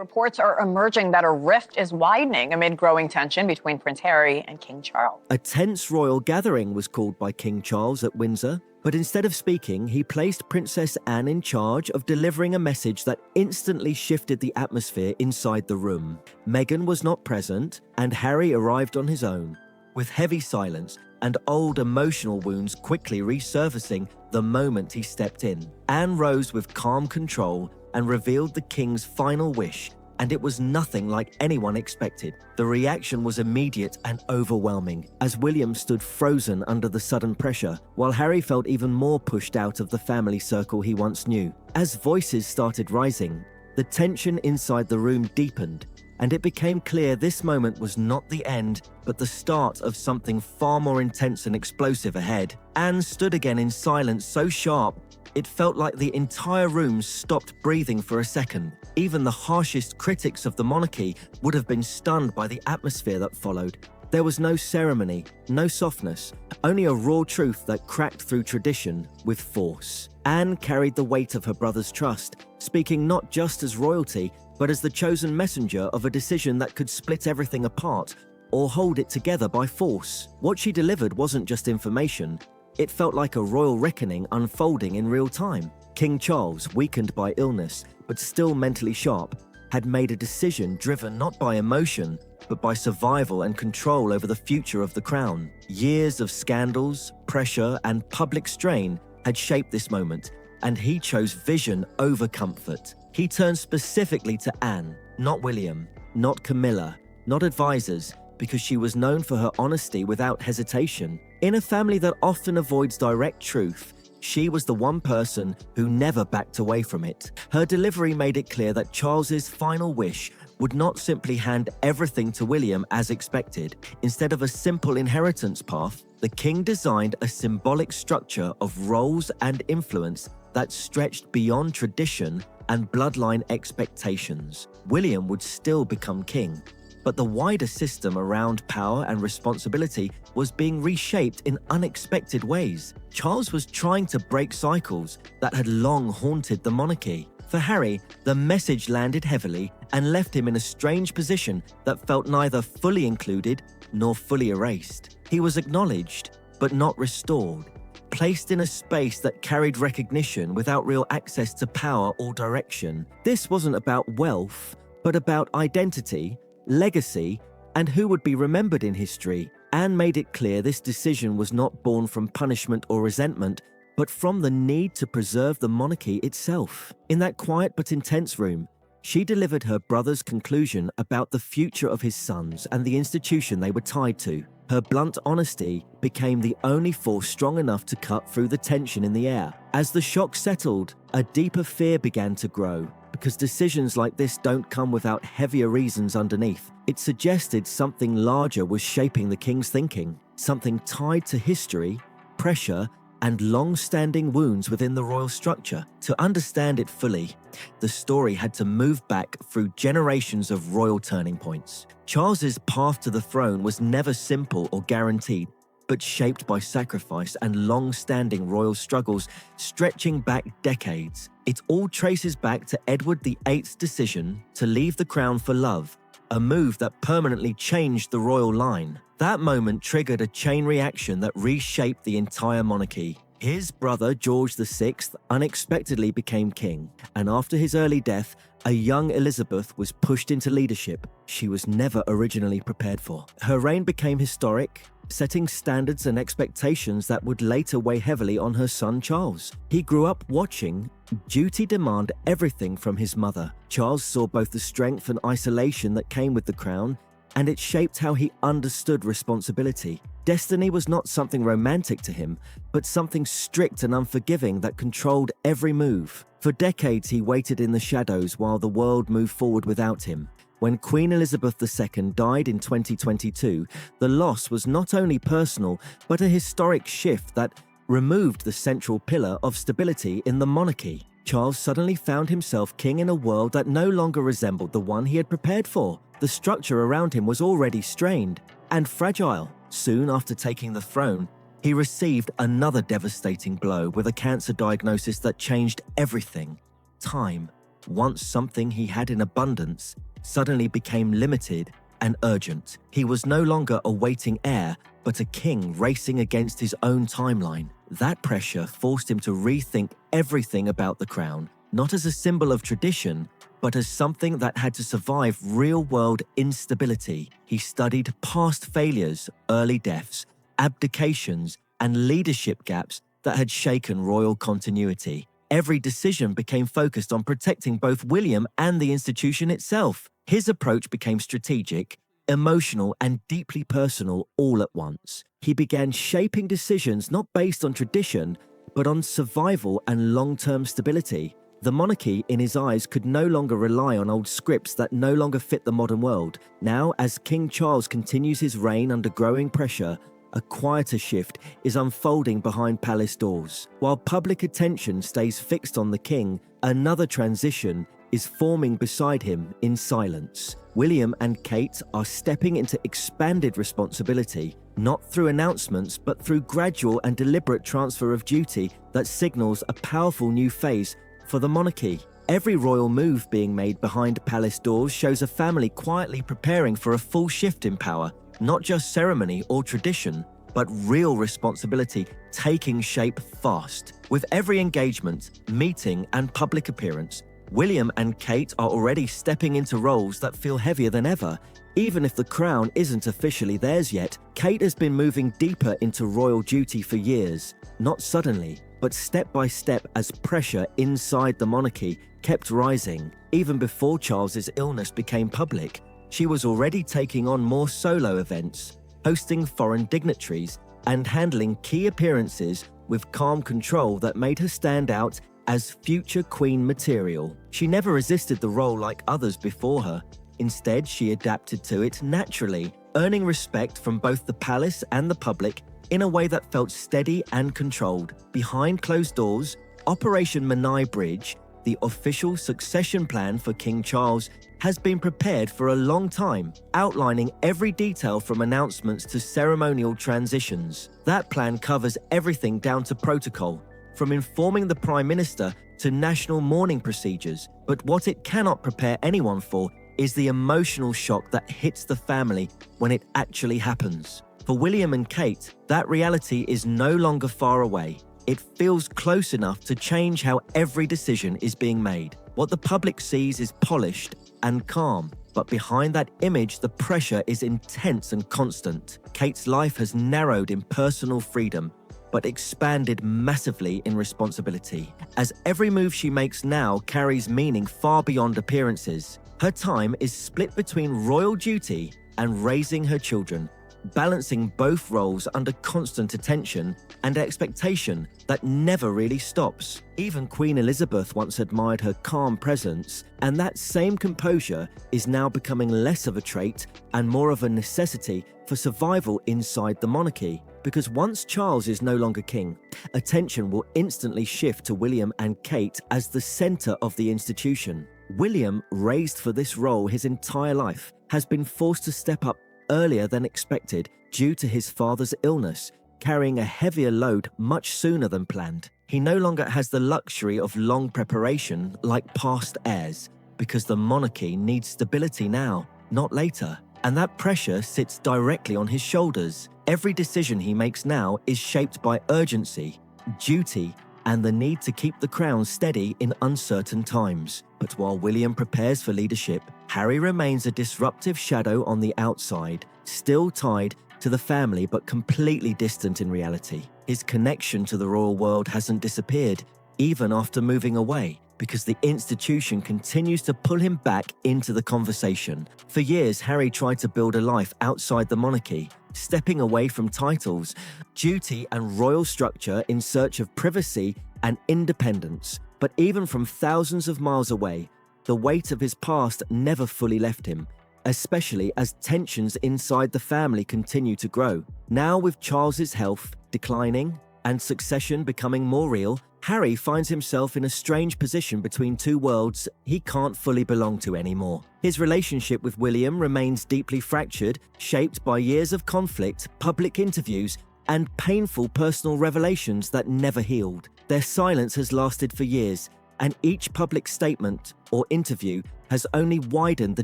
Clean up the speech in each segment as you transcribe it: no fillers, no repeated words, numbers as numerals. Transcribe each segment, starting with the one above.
Reports are emerging that a rift is widening amid growing tension between Prince Harry and King Charles. A tense royal gathering was called by King Charles at Windsor, but instead of speaking, he placed Princess Anne in charge of delivering a message that instantly shifted the atmosphere inside the room. Meghan was not present, and Harry arrived on his own. With heavy silence and old emotional wounds quickly resurfacing the moment he stepped in, Anne rose with calm control and revealed the king's final wish, and it was nothing like anyone expected. The reaction was immediate and overwhelming, as William stood frozen under the sudden pressure, while Harry felt even more pushed out of the family circle he once knew. As voices started rising, the tension inside the room deepened, and it became clear this moment was not the end, but the start of something far more intense and explosive ahead. Anne stood again in silence so sharp, it felt like the entire room stopped breathing for a second. Even the harshest critics of the monarchy would have been stunned by the atmosphere that followed. There was no ceremony, no softness, only a raw truth that cracked through tradition with force. Anne carried the weight of her brother's trust, speaking not just as royalty, but as the chosen messenger of a decision that could split everything apart or hold it together by force. What she delivered wasn't just information. It felt like a royal reckoning unfolding in real time. King Charles, weakened by illness, but still mentally sharp, had made a decision driven not by emotion, but by survival and control over the future of the crown. Years of scandals, pressure, and public strain had shaped this moment, and he chose vision over comfort. He turned specifically to Anne, not William, not Camilla, not advisors, because she was known for her honesty without hesitation. In a family that often avoids direct truth, she was the one person who never backed away from it. Her delivery made it clear that Charles's final wish would not simply hand everything to William as expected. Instead of a simple inheritance path, the king designed a symbolic structure of roles and influence that stretched beyond tradition and bloodline expectations. William would still become king, but the wider system around power and responsibility was being reshaped in unexpected ways. Charles was trying to break cycles that had long haunted the monarchy. For Harry, the message landed heavily and left him in a strange position that felt neither fully included nor fully erased. He was acknowledged, but not restored, placed in a space that carried recognition without real access to power or direction. This wasn't about wealth, but about identity, legacy, and who would be remembered in history. Anne made it clear this decision was not born from punishment or resentment, but from the need to preserve the monarchy itself. In that quiet but intense room, she delivered her brother's conclusion about the future of his sons and the institution they were tied to. Her blunt honesty became the only force strong enough to cut through the tension in the air. As the shock settled, a deeper fear began to grow, because decisions like this don't come without heavier reasons underneath. It suggested something larger was shaping the king's thinking, something tied to history, pressure, and long-standing wounds within the royal structure. To understand it fully, the story had to move back through generations of royal turning points. Charles's path to the throne was never simple or guaranteed, but shaped by sacrifice and long-standing royal struggles stretching back decades. It all traces back to Edward VIII's decision to leave the crown for love, a move that permanently changed the royal line. That moment triggered a chain reaction that reshaped the entire monarchy. His brother, George VI, unexpectedly became king, and after his early death, a young Elizabeth was pushed into leadership she was never originally prepared for. Her reign became historic, setting standards and expectations that would later weigh heavily on her son Charles. He grew up watching duty demand everything from his mother. Charles saw both the strength and isolation that came with the crown, and it shaped how he understood responsibility. Destiny was not something romantic to him, but something strict and unforgiving that controlled every move. For decades, he waited in the shadows while the world moved forward without him. When Queen Elizabeth II died in 2022, the loss was not only personal, but a historic shift that removed the central pillar of stability in the monarchy. Charles suddenly found himself king in a world that no longer resembled the one he had prepared for. The structure around him was already strained and fragile. Soon after taking the throne, he received another devastating blow with a cancer diagnosis that changed everything: time. once something he had in abundance, suddenly became limited and urgent. He was no longer a waiting heir, but a king racing against his own timeline. That pressure forced him to rethink everything about the crown, not as a symbol of tradition, but as something that had to survive real-world instability. He studied past failures, early deaths, abdications, and leadership gaps that had shaken royal continuity. Every decision became focused on protecting both William and the institution itself. His approach became strategic, emotional, and deeply personal all at once. He began shaping decisions not based on tradition, but on survival and long-term stability. The monarchy, in his eyes, could no longer rely on old scripts that no longer fit the modern world. Now, as King Charles continues his reign under growing pressure, a quieter shift is unfolding behind palace doors. While public attention stays fixed on the king, another transition is forming beside him in silence. William and Kate are stepping into expanded responsibility, not through announcements, but through gradual and deliberate transfer of duty that signals a powerful new phase for the monarchy. Every royal move being made behind palace doors shows a family quietly preparing for a full shift in power, not just ceremony or tradition, but real responsibility taking shape fast. With every engagement, meeting, and public appearance, William and Kate are already stepping into roles that feel heavier than ever. Even if the crown isn't officially theirs yet, Kate has been moving deeper into royal duty for years, not suddenly, but step by step as pressure inside the monarchy kept rising. Even before Charles's illness became public, she was already taking on more solo events, hosting foreign dignitaries, and handling key appearances with calm control that made her stand out as future queen material. She never resisted the role like others before her. Instead, she adapted to it naturally, earning respect from both the palace and the public in a way that felt steady and controlled. Behind closed doors, Operation Menai Bridge, the official succession plan for King Charles, has been prepared for a long time, outlining every detail from announcements to ceremonial transitions. That plan covers everything down to protocol, from informing the Prime Minister to national mourning procedures. But what it cannot prepare anyone for is the emotional shock that hits the family when it actually happens. For William and Kate, that reality is no longer far away. It feels close enough to change how every decision is being made. What the public sees is polished and calm, but behind that image, the pressure is intense and constant. Kate's life has narrowed in personal freedom, but expanded massively in responsibility, as every move she makes now carries meaning far beyond appearances. Her time is split between royal duty and raising her children, balancing both roles under constant attention and expectation that never really stops. Even Queen Elizabeth once admired her calm presence, and that same composure is now becoming less of a trait and more of a necessity for survival inside the monarchy. Because once Charles is no longer king, attention will instantly shift to William and Kate as the center of the institution. William, raised for this role his entire life, has been forced to step up earlier than expected due to his father's illness, carrying a heavier load much sooner than planned. He no longer has the luxury of long preparation like past heirs, because the monarchy needs stability now, not later. And that pressure sits directly on his shoulders. Every decision he makes now is shaped by urgency, duty, and the need to keep the crown steady in uncertain times. But while William prepares for leadership, Harry remains a disruptive shadow on the outside, still tied to the family but completely distant in reality. His connection to the royal world hasn't disappeared, even after moving away, because the institution continues to pull him back into the conversation. For years, Harry tried to build a life outside the monarchy, stepping away from titles, duty, and royal structure in search of privacy and independence. But even from thousands of miles away, the weight of his past never fully left him, especially as tensions inside the family continue to grow. Now, with Charles's health declining and succession becoming more real, Harry finds himself in a strange position between two worlds he can't fully belong to anymore. His relationship with William remains deeply fractured, shaped by years of conflict, public interviews, and painful personal revelations that never healed. Their silence has lasted for years, and each public statement or interview has only widened the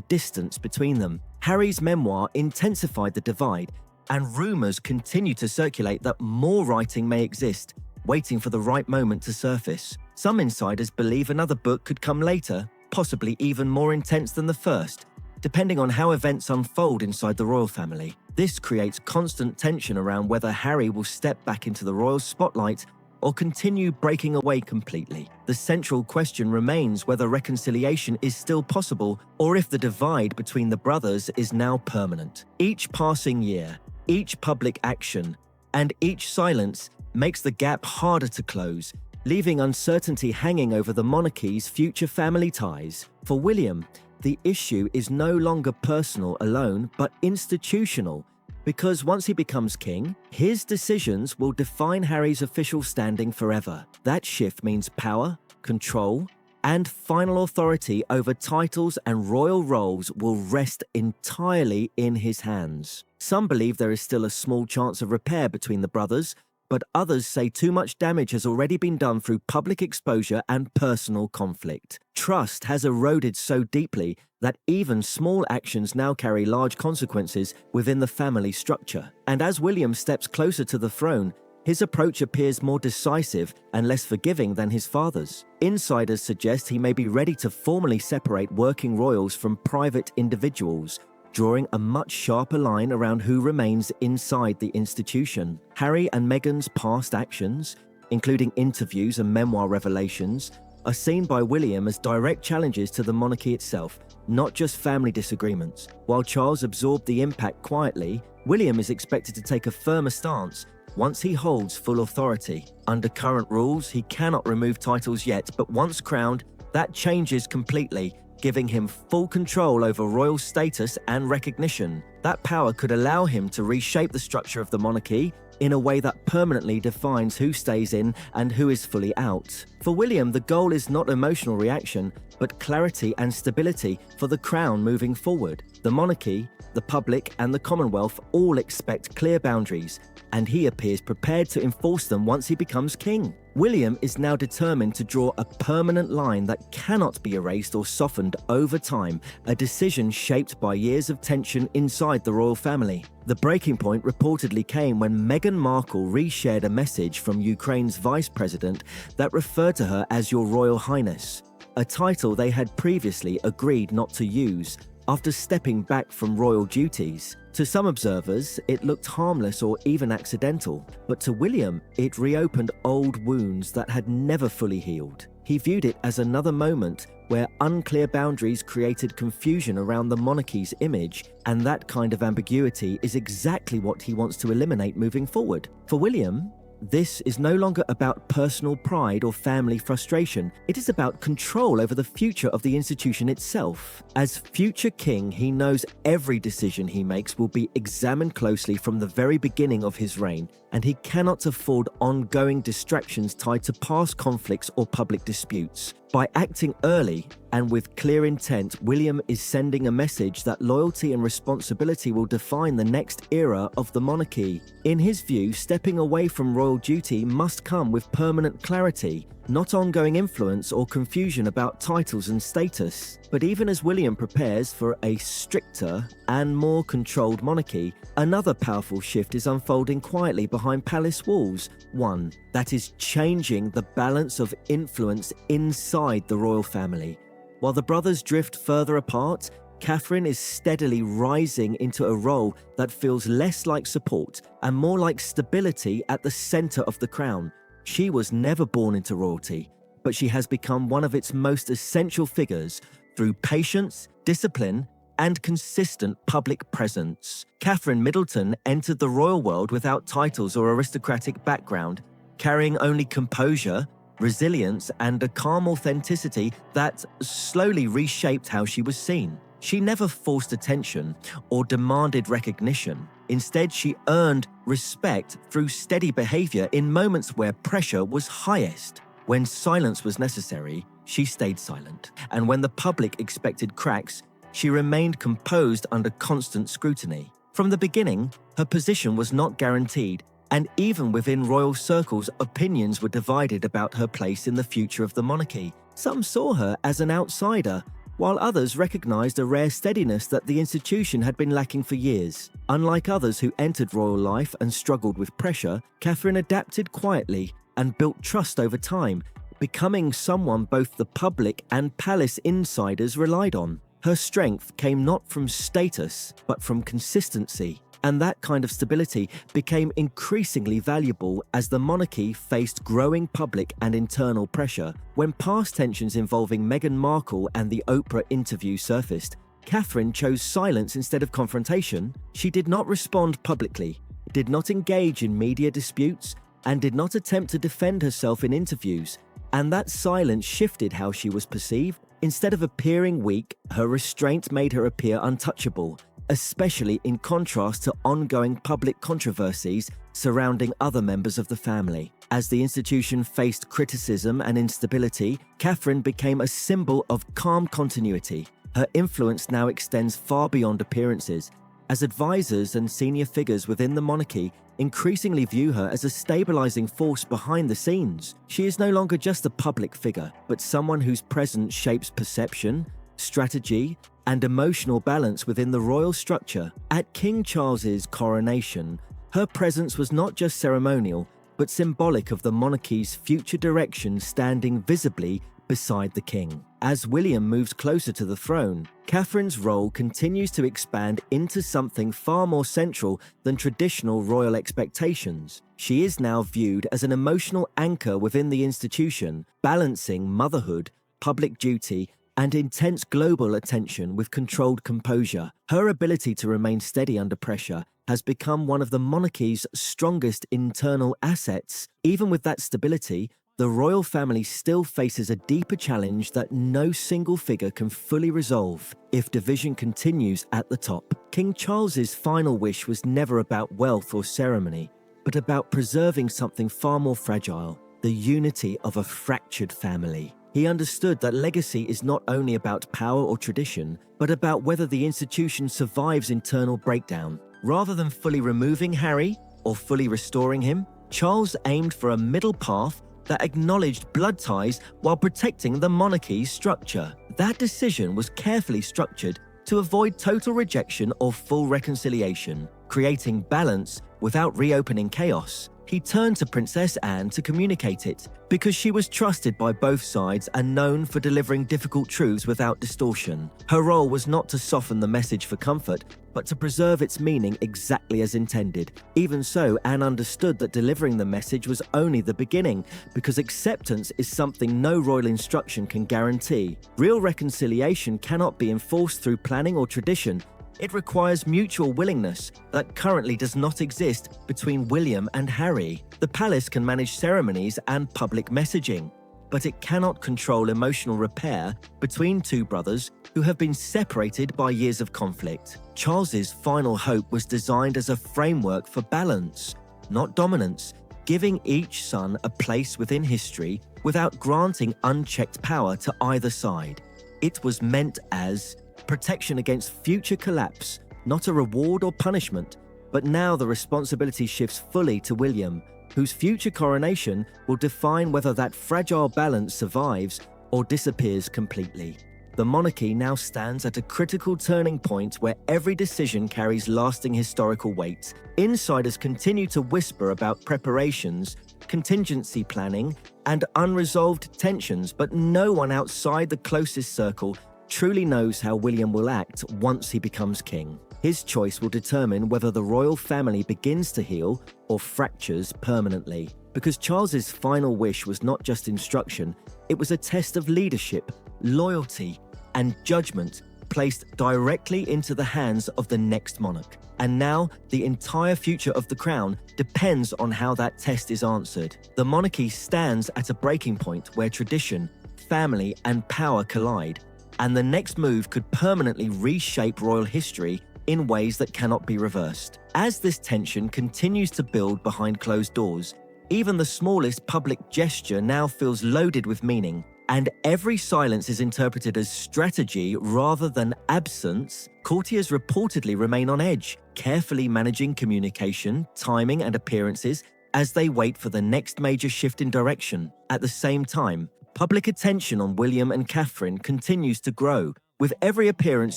distance between them. Harry's memoir intensified the divide, and rumors continue to circulate that more writing may exist, waiting for the right moment to surface. Some insiders believe another book could come later, possibly even more intense than the first, depending on how events unfold inside the royal family. This creates constant tension around whether Harry will step back into the royal spotlight or continue breaking away completely. The central question remains whether reconciliation is still possible or if the divide between the brothers is now permanent. Each passing year, each public action, and each silence makes the gap harder to close, leaving uncertainty hanging over the monarchy's future family ties. For William, the issue is no longer personal alone, but institutional, because once he becomes king, his decisions will define Harry's official standing forever. That shift means power, control, and final authority over titles and royal roles will rest entirely in his hands. Some believe there is still a small chance of repair between the brothers, but others say too much damage has already been done through public exposure and personal conflict. Trust has eroded so deeply that even small actions now carry large consequences within the family structure. And as William steps closer to the throne, his approach appears more decisive and less forgiving than his father's. Insiders suggest he may be ready to formally separate working royals from private individuals, drawing a much sharper line around who remains inside the institution. Harry and Meghan's past actions, including interviews and memoir revelations, are seen by William as direct challenges to the monarchy itself, not just family disagreements. While Charles absorbed the impact quietly, William is expected to take a firmer stance once he holds full authority. Under current rules, he cannot remove titles yet, but once crowned, that changes completely, giving him full control over royal status and recognition. That power could allow him to reshape the structure of the monarchy in a way that permanently defines who stays in and who is fully out. For William, the goal is not emotional reaction, but clarity and stability for the crown moving forward. The monarchy, the public, and the Commonwealth all expect clear boundaries, and he appears prepared to enforce them once he becomes king. William is now determined to draw a permanent line that cannot be erased or softened over time, a decision shaped by years of tension inside the royal family. The breaking point reportedly came when Meghan Markle reshared a message from Ukraine's vice president that referred to her as Your Royal Highness, a title they had previously agreed not to use after stepping back from royal duties. To some observers, it looked harmless or even accidental, but to William, it reopened old wounds that had never fully healed. He viewed it as another moment where unclear boundaries created confusion around the monarchy's image, and that kind of ambiguity is exactly what he wants to eliminate moving forward. For William, this is no longer about personal pride or family frustration. It is about control over the future of the institution itself. As future king, he knows every decision he makes will be examined closely from the very beginning of his reign, and he cannot afford ongoing distractions tied to past conflicts or public disputes. By acting early and with clear intent, William is sending a message that loyalty and responsibility will define the next era of the monarchy. In his view, stepping away from royal duty must come with permanent clarity, not ongoing influence or confusion about titles and status. But even as William prepares for a stricter and more controlled monarchy, another powerful shift is unfolding quietly behind palace walls, one that is changing the balance of influence inside the royal family. While the brothers drift further apart, Catherine is steadily rising into a role that feels less like support and more like stability at the center of the crown. She was never born into royalty, but she has become one of its most essential figures through patience, discipline, and consistent public presence. Catherine Middleton entered the royal world without titles or aristocratic background, carrying only composure, resilience, and a calm authenticity that slowly reshaped how she was seen. She never forced attention or demanded recognition. Instead, she earned respect through steady behavior in moments where pressure was highest. When silence was necessary, she stayed silent. And when the public expected cracks, she remained composed under constant scrutiny. From the beginning, her position was not guaranteed, And even within royal circles, opinions were divided about her place in the future of the monarchy. Some saw her as an outsider, while others recognized a rare steadiness that the institution had been lacking for years. Unlike others who entered royal life and struggled with pressure, Catherine adapted quietly and built trust over time, becoming someone both the public and palace insiders relied on. Her strength came not from status, but from consistency. And that kind of stability became increasingly valuable as the monarchy faced growing public and internal pressure. When past tensions involving Meghan Markle and the Oprah interview surfaced, Catherine chose silence instead of confrontation. She did not respond publicly, did not engage in media disputes, and did not attempt to defend herself in interviews. And that silence shifted how she was perceived. Instead of appearing weak, her restraint made her appear untouchable, especially in contrast to ongoing public controversies surrounding other members of the family. As the institution faced criticism and instability, Catherine became a symbol of calm continuity. Her influence now extends far beyond appearances, as advisors and senior figures within the monarchy increasingly view her as a stabilizing force behind the scenes. She is no longer just a public figure, but someone whose presence shapes perception, strategy, and emotional balance within the royal structure. At King Charles's coronation, her presence was not just ceremonial, but symbolic of the monarchy's future direction, standing visibly beside the king. As William moves closer to the throne, Catherine's role continues to expand into something far more central than traditional royal expectations. She is now viewed as an emotional anchor within the institution, balancing motherhood, public duty, and intense global attention with controlled composure. Her ability to remain steady under pressure has become one of the monarchy's strongest internal assets. Even with that stability, the royal family still faces a deeper challenge that no single figure can fully resolve if division continues at the top. King Charles's final wish was never about wealth or ceremony, but about preserving something far more fragile: the unity of a fractured family. He understood that legacy is not only about power or tradition, but about whether the institution survives internal breakdown. Rather than fully removing Harry or fully restoring him, Charles aimed for a middle path that acknowledged blood ties while protecting the monarchy's structure. That decision was carefully structured to avoid total rejection or full reconciliation, creating balance without reopening chaos. He turned to Princess Anne to communicate it, because she was trusted by both sides and known for delivering difficult truths without distortion. Her role was not to soften the message for comfort, but to preserve its meaning exactly as intended. Even so, Anne understood that delivering the message was only the beginning, because acceptance is something no royal instruction can guarantee. Real reconciliation cannot be enforced through planning or tradition. It requires mutual willingness that currently does not exist between William and Harry. The palace can manage ceremonies and public messaging, but it cannot control emotional repair between two brothers who have been separated by years of conflict. Charles's final hope was designed as a framework for balance, not dominance, giving each son a place within history without granting unchecked power to either side. It was meant as protection against future collapse, not a reward or punishment. But now the responsibility shifts fully to William, whose future coronation will define whether that fragile balance survives or disappears completely. The monarchy now stands at a critical turning point where every decision carries lasting historical weight. Insiders continue to whisper about preparations, contingency planning, and unresolved tensions, but no one outside the closest circle truly knows how William will act once he becomes king. His choice will determine whether the royal family begins to heal or fractures permanently. Because Charles's final wish was not just instruction, it was a test of leadership, loyalty, and judgment placed directly into the hands of the next monarch. And now, the entire future of the crown depends on how that test is answered. The monarchy stands at a breaking point where tradition, family, and power collide, and the next move could permanently reshape royal history in ways that cannot be reversed. As this tension continues to build behind closed doors, even the smallest public gesture now feels loaded with meaning. and every silence is interpreted as strategy rather than absence, courtiers reportedly remain on edge, carefully managing communication, timing, and appearances as they wait for the next major shift in direction. At the same time, public attention on William and Catherine continues to grow, with every appearance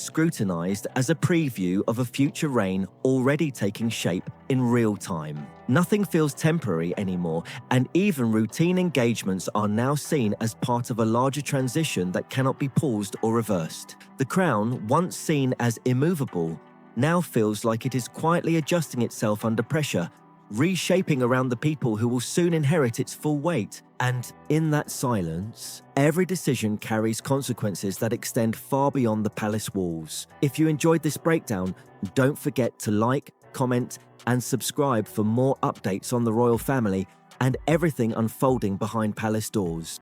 scrutinized as a preview of a future reign already taking shape in real time. Nothing feels temporary anymore, and even routine engagements are now seen as part of a larger transition that cannot be paused or reversed. The crown, once seen as immovable, now feels like it is quietly adjusting itself under pressure, reshaping around the people who will soon inherit its full weight. And in that silence, every decision carries consequences that extend far beyond the palace walls. If you enjoyed this breakdown, don't forget to like, comment, and subscribe for more updates on the royal family and everything unfolding behind palace doors.